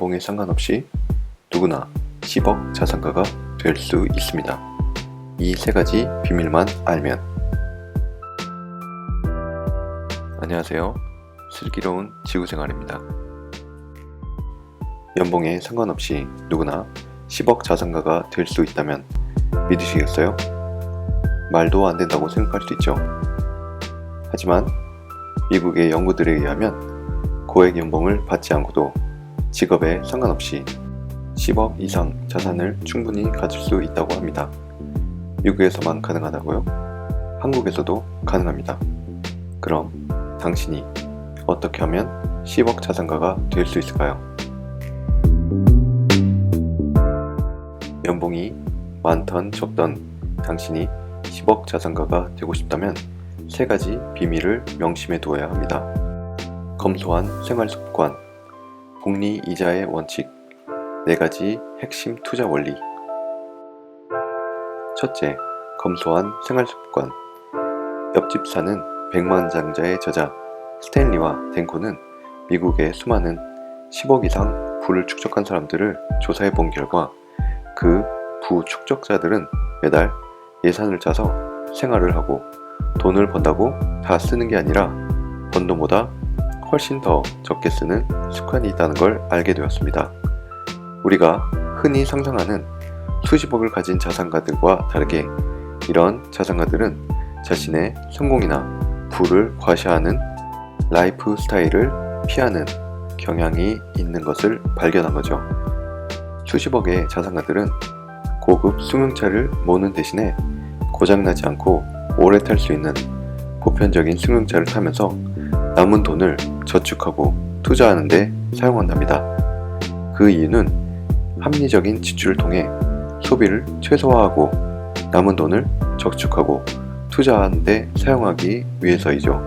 연봉에 상관없이 누구나 10억 자산가가 될 수 있습니다. 이 세 가지 비밀만 알면. 안녕하세요. 슬기로운 지구생활입니다. 연봉에 상관없이 누구나 10억 자산가가 될 수 있다면 믿으시겠어요? 말도 안 된다고 생각할 수 있죠. 하지만 미국의 연구들에 의하면 고액 연봉을 받지 않고도 직업에 상관없이 10억 이상 자산을 충분히 가질 수 있다고 합니다. 미국에서만 가능하다고요? 한국에서도 가능합니다. 그럼 당신이 어떻게 하면 10억 자산가가 될 수 있을까요? 연봉이 많던 적던 당신이 10억 자산가가 되고 싶다면 세 가지 비밀을 명심해 두어야 합니다. 검소한 생활 습관, 복리 이자의 원칙, 네 가지 핵심 투자 원리. 첫째, 검소한 생활 습관. 옆집 사는 백만장자의 저자 스탠리와 댄코는 미국의 수많은 10억 이상 부를 축적한 사람들을 조사해 본 결과 그 부 축적자들은 매달 예산을 짜서 생활을 하고 돈을 번다고 다 쓰는 게 아니라 번 돈보다 훨씬 더 적게 쓰는 습관이 있다는 걸 알게 되었습니다. 우리가 흔히 상상하는 수십억을 가진 자산가들과 다르게 이런 자산가들은 자신의 성공이나 부를 과시하는 라이프 스타일을 피하는 경향이 있는 것을 발견한 거죠. 수십억의 자산가들은 고급 승용차를 모는 대신에 고장나지 않고 오래 탈 수 있는 보편적인 승용차를 타면서 남은 돈을 저축하고 투자하는 데 사용한답니다. 그 이유는 합리적인 지출을 통해 소비를 최소화하고 남은 돈을 저축하고 투자하는 데 사용하기 위해서이죠.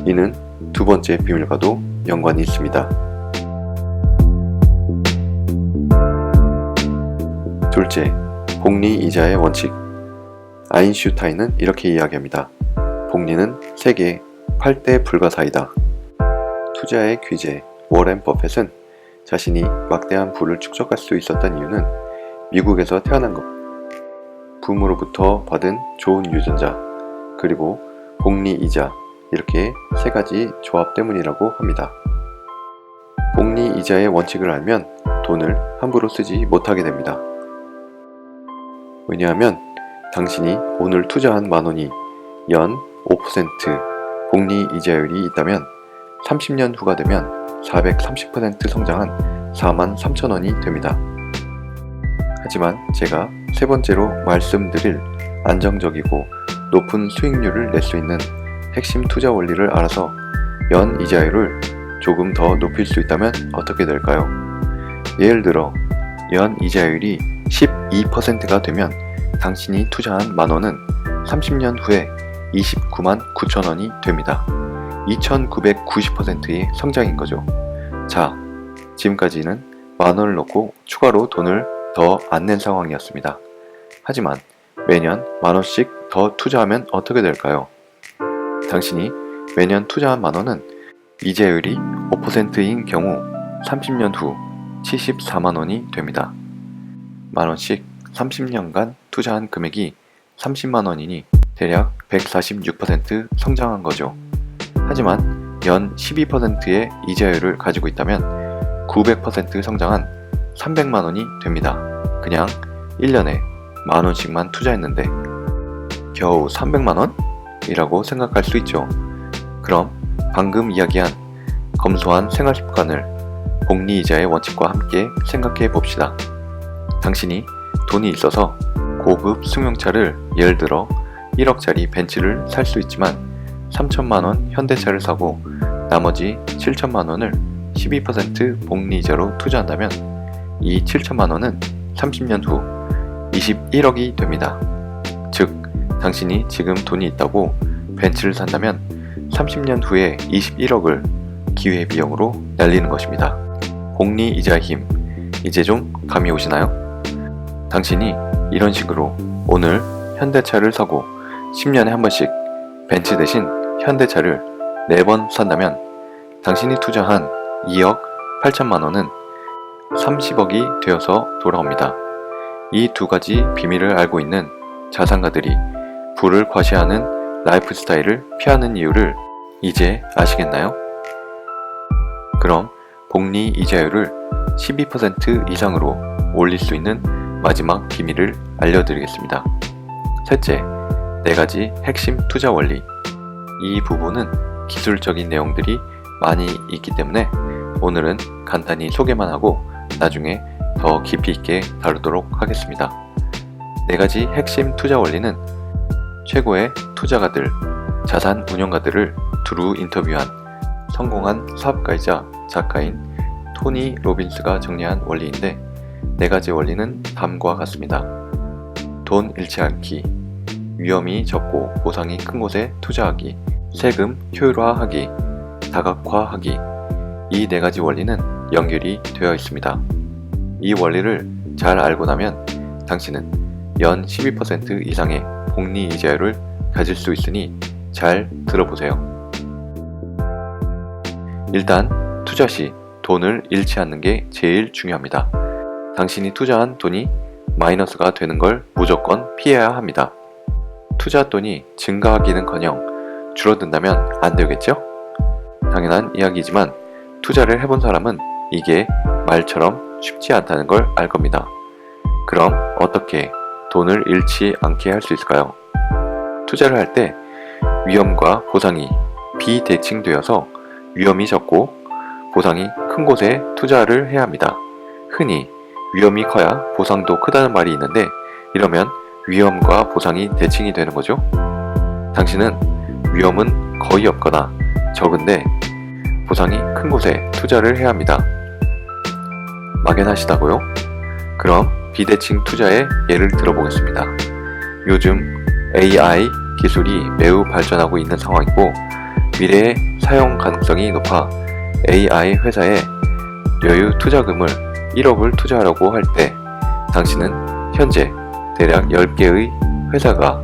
이는 두 번째 비밀과도 연관이 있습니다. 둘째, 복리 이자의 원칙. 아인슈타인은 이렇게 이야기합니다. 복리는 세계의 8대 불가사의다. 투자의 귀재 워렌 버핏은 자신이 막대한 부를 축적할 수 있었던 이유는 미국에서 태어난 것, 부모로부터 받은 좋은 유전자, 그리고 복리 이자, 이렇게 세 가지 조합 때문이라고 합니다. 복리 이자의 원칙을 알면 돈을 함부로 쓰지 못하게 됩니다. 왜냐하면 당신이 오늘 투자한 만원이 연 5% 복리 이자율이 있다면 30년 후가 되면 430% 성장한 43,000원이 됩니다. 하지만 제가 세 번째로 말씀드릴 안정적이고 높은 수익률을 낼 수 있는 핵심 투자 원리를 알아서 연 이자율을 조금 더 높일 수 있다면 어떻게 될까요? 예를 들어 연 이자율이 12%가 되면 당신이 투자한 만원은 30년 후에 29만 9천원이 됩니다. 2990%의 성장인 거죠. 자, 지금까지는 만원을 넣고 추가로 돈을 더 안 낸 상황이었습니다. 하지만 매년 만원씩 더 투자하면 어떻게 될까요? 당신이 매년 투자한 만원은 이자율이 5%인 경우 30년 후 74만원이 됩니다. 만원씩 30년간 투자한 금액이 30만원이니 대략 146% 성장한 거죠. 하지만 연 12%의 이자율을 가지고 있다면 900% 성장한 300만원이 됩니다. 그냥 1년에 만원씩만 투자했는데 겨우 300만원? 이라고 생각할 수 있죠. 그럼 방금 이야기한 검소한 생활 습관을 복리 이자의 원칙과 함께 생각해 봅시다. 당신이 돈이 있어서 고급 승용차를 예를 들어 1억짜리 벤츠를 살 수 있지만 3천만원 현대차를 사고 나머지 7천만원을 12% 복리 이자로 투자한다면 이 7천만원은 30년 후 21억이 됩니다. 즉, 당신이 지금 돈이 있다고 벤츠를 산다면 30년 후에 21억을 기회비용으로 날리는 것입니다. 복리 이자의 힘, 이제 좀 감이 오시나요? 당신이 이런 식으로 오늘 현대차를 사고 10년에 한 번씩 벤츠 대신 현대차를 4번 산다면 당신이 투자한 2억 8천만 원은 30억이 되어서 돌아옵니다. 이 두 가지 비밀을 알고 있는 자산가들이 부를 과시하는 라이프 스타일을 피하는 이유를 이제 아시겠나요? 그럼 복리 이자율을 12% 이상으로 올릴 수 있는 마지막 비밀을 알려드리겠습니다. 셋째, 4가지 핵심 투자 원리. 이 부분은 기술적인 내용들이 많이 있기 때문에 오늘은 간단히 소개만 하고 나중에 더 깊이 있게 다루도록 하겠습니다. 4가지 핵심 투자 원리는 최고의 투자가들, 자산 운용가들을 두루 인터뷰한 성공한 사업가이자 작가인 토니 로빈스가 정리한 원리인데 4가지 원리는 다음과 같습니다. 돈 잃지 않기, 위험이 적고 보상이 큰 곳에 투자하기, 세금 효율화하기, 다각화하기. 이 4가지 원리는 연결이 되어 있습니다. 이 원리를 잘 알고 나면 당신은 연 12% 이상의 복리 이자율을 가질 수 있으니 잘 들어보세요. 일단 투자 시 돈을 잃지 않는 게 제일 중요합니다. 당신이 투자한 돈이 마이너스가 되는 걸 무조건 피해야 합니다. 투자 돈이 증가하기는커녕 줄어든다면 안 되겠죠? 당연한 이야기지만 투자를 해본 사람은 이게 말처럼 쉽지 않다는 걸 알 겁니다. 그럼 어떻게 돈을 잃지 않게 할 수 있을까요? 투자를 할 때 위험과 보상이 비대칭되어서 위험이 적고 보상이 큰 곳에 투자를 해야 합니다. 흔히 위험이 커야 보상도 크다는 말이 있는데 이러면 위험과 보상이 대칭이 되는 거죠. 당신은 위험은 거의 없거나 적은데 보상이 큰 곳에 투자를 해야 합니다. 막연하시다고요? 그럼 비대칭 투자의 예를 들어보겠습니다. 요즘 AI 기술이 매우 발전하고 있는 상황이고 미래의 사용 가능성이 높아 AI 회사에 여유 투자금을 1억을 투자하려고 할 때 당신은 현재 대략 10개의 회사가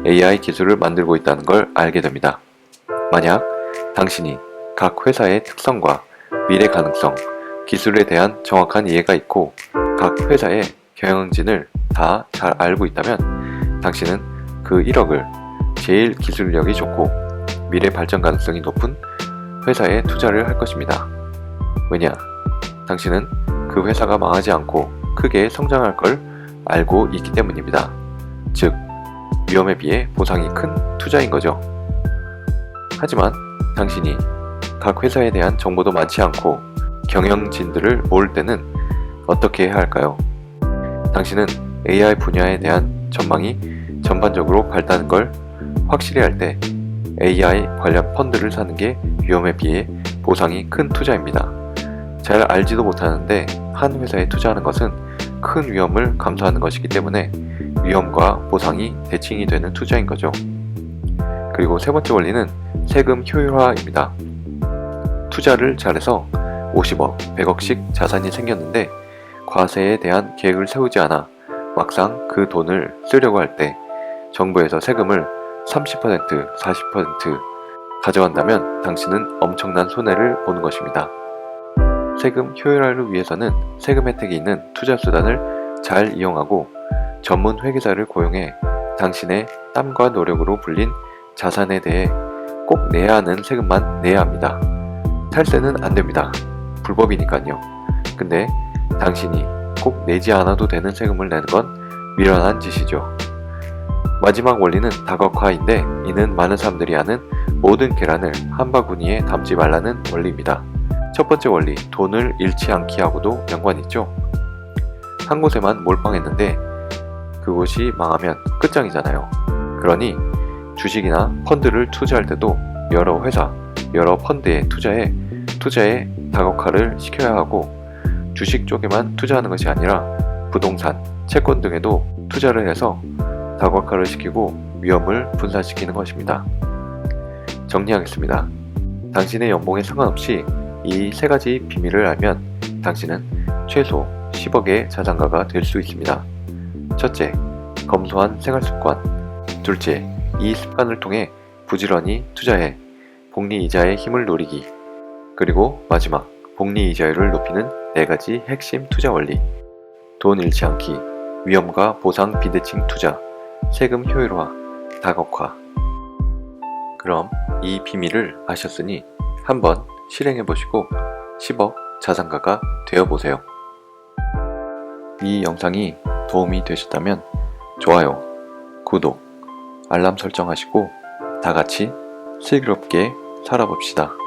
AI 기술을 만들고 있다는 걸 알게 됩니다. 만약 당신이 각 회사의 특성과 미래 가능성, 기술에 대한 정확한 이해가 있고 각 회사의 경영진을 다 잘 알고 있다면 당신은 그 1억을 제일 기술력이 좋고 미래 발전 가능성이 높은 회사에 투자를 할 것입니다. 왜냐? 당신은 그 회사가 망하지 않고 크게 성장할 걸 알고 있기 때문입니다. 즉, 위험에 비해 보상이 큰 투자인 거죠. 하지만 당신이 각 회사에 대한 정보도 많지 않고 경영진들을 모을 때는 어떻게 해야 할까요? 당신은 AI 분야에 대한 전망이 전반적으로 밝다는 걸 확실히 할 때 AI 관련 펀드를 사는 게 위험에 비해 보상이 큰 투자입니다. 잘 알지도 못하는데 한 회사에 투자하는 것은 큰 위험을 감수하는 것이기 때문에 위험과 보상이 대칭이 되는 투자인 거죠. 그리고 세 번째 원리는 세금 효율화입니다. 투자를 잘해서 50억, 100억씩 자산이 생겼는데 과세에 대한 계획을 세우지 않아 막상 그 돈을 쓰려고 할 때 정부에서 세금을 30%, 40% 가져간다면 당신은 엄청난 손해를 보는 것입니다. 세금 효율화를 위해서는 세금 혜택이 있는 투자 수단을 잘 이용하고 전문 회계사를 고용해 당신의 땀과 노력으로 불린 자산에 대해 꼭 내야 하는 세금만 내야 합니다. 탈세는 안 됩니다. 불법이니까요. 근데 당신이 꼭 내지 않아도 되는 세금을 내는 건 미련한 짓이죠. 마지막 원리는 다각화인데 이는 많은 사람들이 아는 모든 계란을 한 바구니에 담지 말라는 원리입니다. 첫 번째 원리, 돈을 잃지 않기 하고도 연관이 있죠. 한 곳에만 몰빵했는데 그곳이 망하면 끝장이잖아요. 그러니 주식이나 펀드를 투자할 때도 여러 회사, 여러 펀드에 투자에 다각화를 시켜야 하고 주식 쪽에만 투자하는 것이 아니라 부동산, 채권 등에도 투자를 해서 다각화를 시키고 위험을 분산시키는 것입니다. 정리하겠습니다. 당신의 연봉에 상관없이 이 세 가지 비밀을 알면 당신은 최소 10억의 자산가가 될 수 있습니다. 첫째, 검소한 생활습관. 둘째, 이 습관을 통해 부지런히 투자해 복리 이자의 힘을 노리기. 그리고 마지막, 복리 이자율을 높이는 4가지 핵심 투자 원리. 돈 잃지 않기, 위험과 보상 비대칭 투자, 세금 효율화, 다각화. 그럼 이 비밀을 아셨으니 한번 실행해보시고 10억 자산가가 되어보세요. 이 영상이 도움이 되셨다면 좋아요, 구독, 알람 설정하시고 다같이 슬기롭게 살아봅시다.